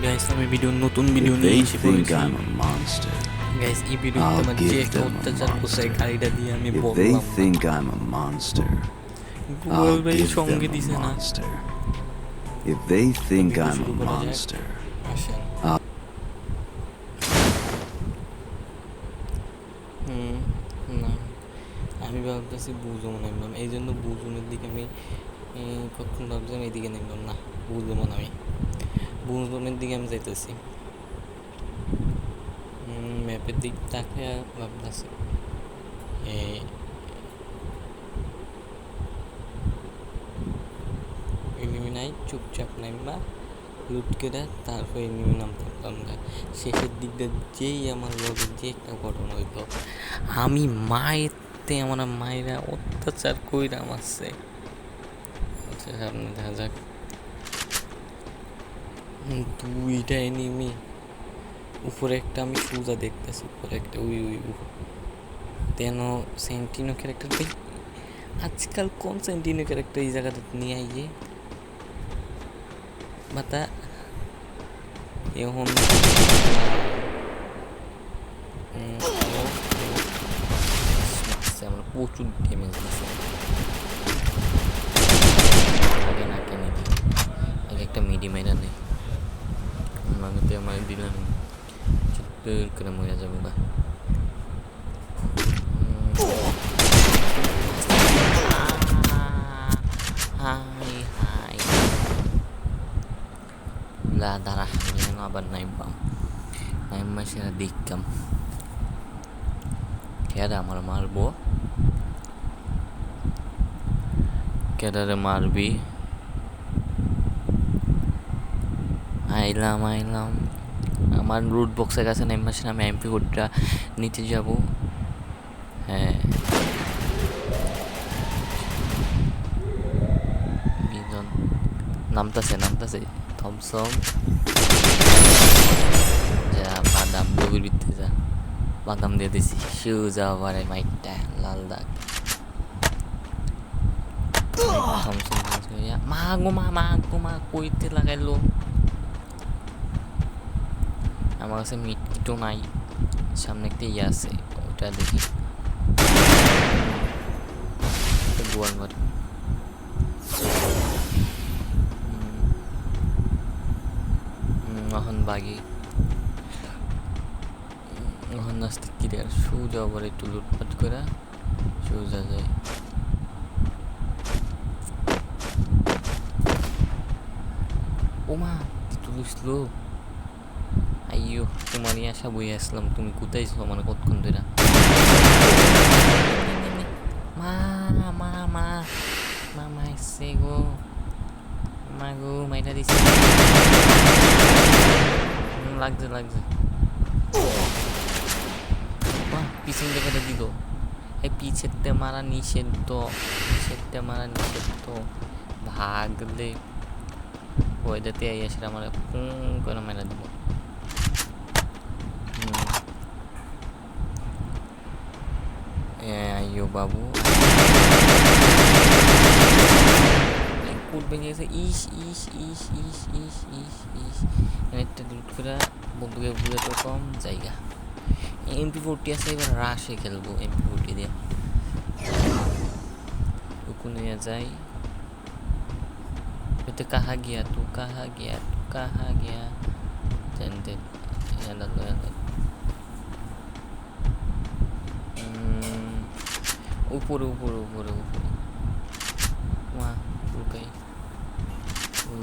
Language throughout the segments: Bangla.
গাইস আমি নতুন ভিডিও If নিয়ে they এসে think পড়েছি I'm a monster, গাইস। এই ভিডিওতে I'll আমার যে give একটা them a অত্যাচার করছে এই monster. গাড়িটা দিয়ে আমি If they বললাম না। think I'm a monster, Google I'll ভাই give সঙ্গে them a দিছে না। monster. If they তো think ভিডিও I'm শুরু a করা যাক, monster, আসেন। না আমি ভাবতেছি বুঝবো না, আমি এই জন্য বুঝুনের দিকে আমি কখন ভাবছিলাম এইদিকে নেমলাম না, বুঝবো না, আমি বুঝনের দিকে আমি যাইতেছি। ম্যাপের দিক তাকে ভাবতেছি এনিমি নাই, চুপচাপ নামবা লুট করে তারপর এনিমি নাম থাকতাম না। শেষের দিকটা যেই আমার লগের যে একটা ঘটনা হইতো, আমি মায়েরতে আমার মায়েরা অত্যাচার কইরা মারছে। আচ্ছা সামনে দেখা যাক, দুইটা এনিমি উপরে একটা আমি সোজা দেখতেছি, উপরে একটা ওই ওই তেন সেন্টিনো ক্যারেক্টার দেখ। আজকাল কোন সেন্টিনো ক্যারেক্টার এই জায়গাটা নিয়ে আইয়ে বাতা এখন আমার প্রচুর ড্যামেজ দিচ্ছে। আগে না কেন আগে একটা মিডিমাইরা নেই, আমাকে আমার দিলাম চিত্তর করে মরে যাবে বা। হাই হাই লা দাঁড়া, যেন আবার নাইবাম নাইমা সেটা দেখতাম কেডা আমার মারবো, কেডারে মারবি। আইলাম আমার রুট বক্সের কাছে নাইমা সেটা আমি এমপি কোডটা নিতে যাব। হ্যাঁ নামতাছে থমসম যা বাদাম লবির ভিতরে যা, বাদাম দিয়ে দিছি সুজা আবারে মাইকটা লাল দাগ। থমসম মা কইতে লাগাইলো। আমার কাছে মিট কিটো নাই, সামনে একটা ইয়ে আছে ওটা দেখি। গোয়াল মার এখন বাগি এখন নাস্তিক কিরে আর সোজা আবার একটু লুটপাট করে সোজা যায়। ওমা তুলিসলো আইয়ো, তোমারই আশা বই আসলাম, তুমি কোথায় ছো মানে কতক্ষণ ধরে। মা মা মা মামা এসে গো, মা গো মাইটা দিছে, লাগছে পিছন জায়গাটা দিল। এই পিছেরটা মারা নিষেধ, ভাগলে ওইটাতে এসে আমার করে মারা দিব। আইয়ো বাবু উঠবে গেছে। একটা লুট করে বন্ধুকে বুঝে তো কম জায়গা। MP40 আছে, এবার রাশে খেলবো MP40 দিয়ে। ওখানে যাই, তো কাহা গিয়া জানতে উপরে মা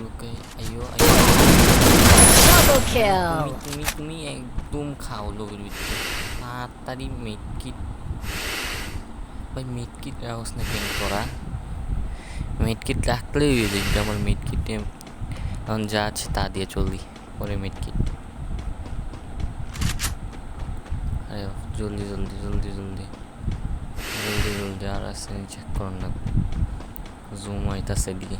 লুকাই আইয়ো তুমি একদম খাও লোকের ভিতরে তাড়াতাড়ি মেডকিট। ভাই মেডকিট রাখস না কেন করা, মেডকিট রাখলেই হয়ে দেখবে আমার মেডকিটে এখন যা আছে তা দিয়ে চলবি। পরে মেডকিট আরে জলদি আর আসছে চেক করুন না, জুম হইতাছে দিকে।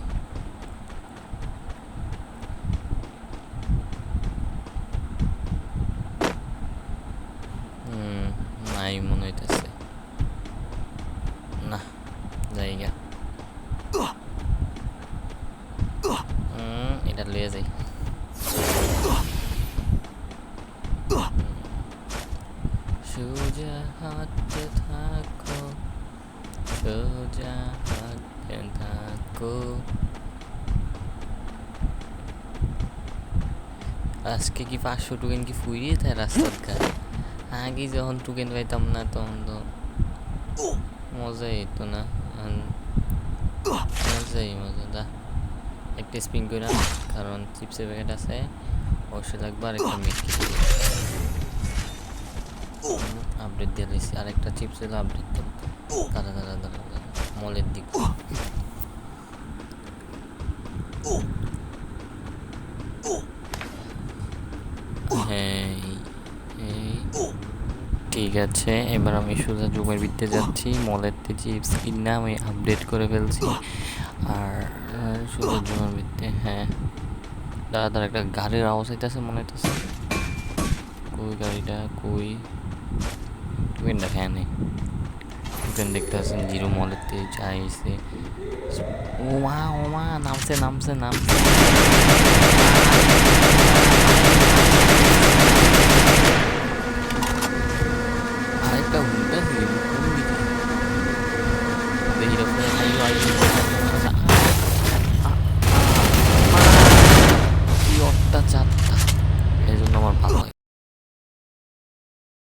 নাই মনে হইতেছে না জায়গা, এটা লয়ে যাই। সোজা হাঁটতে থাকো, সোজা হাঁটতে থাকো। আজকে কি 500 টোকেন কি ফুরিয়ে থাকে রাস্তার গায়ে? আগে যখন টোকেন পাইতাম না তখন তো মজাই হতো না। মজাই মজা। একটা স্পিন করে কারণ চিপসের প্যাকেট আছে, অবশ্যই লাগবে। আর একটা মিট আপডেট দিয়ে দিয়েছি, আর একটা চিপস এলো আপডেট দেবো। দাঁড়া মলের দিক। হ্যাঁ এই ঠিক আছে, এবার আমি সোজা জুমের ভিতরে যাচ্ছি। মলের চিপস কিনা আমি আপডেট করে ফেলছি। আর সোজা জুমের ভিতরে, হ্যাঁ দাদা একটা গাড়ির আওয়াজ হইতেছে মনে হইতেছে। কই গাড়িটা কই? টুকেনটা খেয়ে নেই। টুকেন দেখতে পাচ্ছেন জিরো মলের থেকে চাইছে। ওমা নামছে।